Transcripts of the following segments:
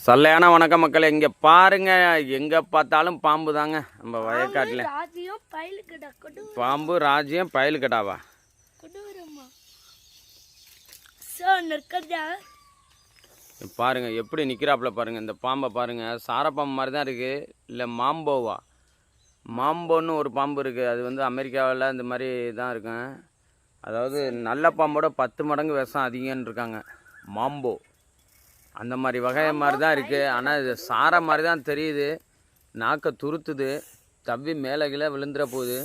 சல்லையான வணக்கம் மக்களே. இங்கே பாருங்க, எங்கே பார்த்தாலும் பாம்பு தாங்க நம்ம வயக்காட்டில். பாம்பு ராஜ்யம் பயலு கடாவா பாருங்க எப்படி நிற்கிறாப்புல பாருங்க. இந்த பாம்பை பாருங்க, சாரப்பாம்பு மாதிரி தான் இருக்குது. இல்லை மாம்போவா, மாம்போன்னு ஒரு பாம்பு இருக்குது. அது வந்து அமெரிக்காவில் இந்த மாதிரி தான் இருக்கும். அதாவது நல்ல பாம்போட 10 மடங்கு விஷம் அதிகம்னு இருக்காங்க. மாம்போ அந்த மாதிரி வகை மாதிரி தான் இருக்குது. ஆனால் இது சாரை மாதிரி தான் தெரியுது. நாக்கை துருத்துது, தவ்வி மேலே கீழே விழுந்துட போகுது.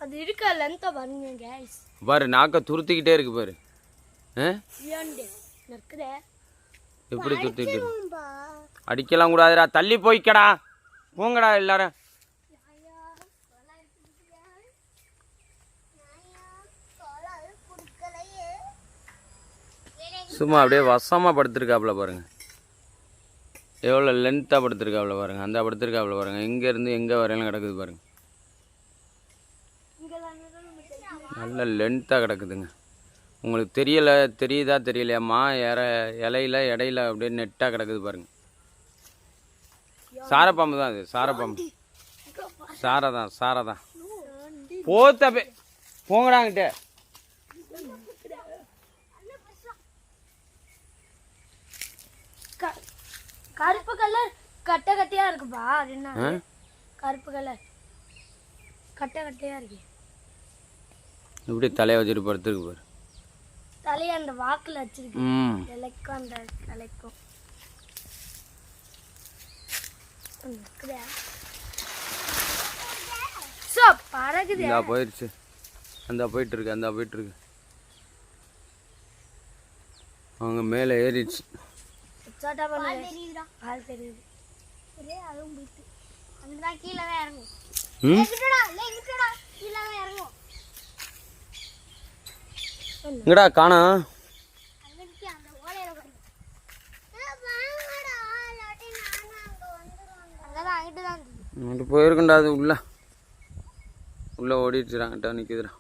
அது இருக்கா லென்த்தா பாருங்க गाइस. பாரு நாக்கை துருத்திக்கிட்டே இருக்கு பாரு. எப்படி துருத்திக்கிட்டு இருக்கு? அடிக்கலாம் கூடாதுடா, தள்ளி போய்க்கடா, போங்கடா எல்லாரும். சும்மா அப்படியே வசமாக படுத்துருக்காப்புல பாருங்கள். எவ்வளோ லென்த்தாக படுத்துருக்காப்புல பாருங்கள். அந்த படுத்துருக்காப்புல பாருங்கள். இங்கேருந்து எங்கே வரையிலும் கிடக்குது பாருங்கள். நல்ல லென்த்தாக கிடக்குதுங்க. உங்களுக்கு தெரியுதா தெரியலையாம்மா? இலையில இடையில அப்படியே நெட்டாக கிடக்குது பாருங்கள். சாரப்பாம்பு தான் அது, சாரப்பாம்பு. சாரை தான் போத்தப்பே, போங்கடாங்கிட்ட. கருப்பு கலர் கட்டை கட்டையா இருக்குப்பா. அது என்ன கருப்பு கலர் கட்டை கட்டையா இருக்கு? இப்படி தலையை வச்சுட்டு படுத்துருக்கு பாரு. தலையை அந்த வாக்குல வச்சிருக்கு. இலைக்கும் அந்த தலைக்கும் பறகுது. போயிடுச்சு, அந்த போயிட்டு இருக்கு. அவங்க மேலே ஏறிடுச்சு. இங்கடா காணோம். போயிருக்கண்டா, அது உள்ள ஓடிடுச்சுடாங்கிட்ட நிக்குதுடா.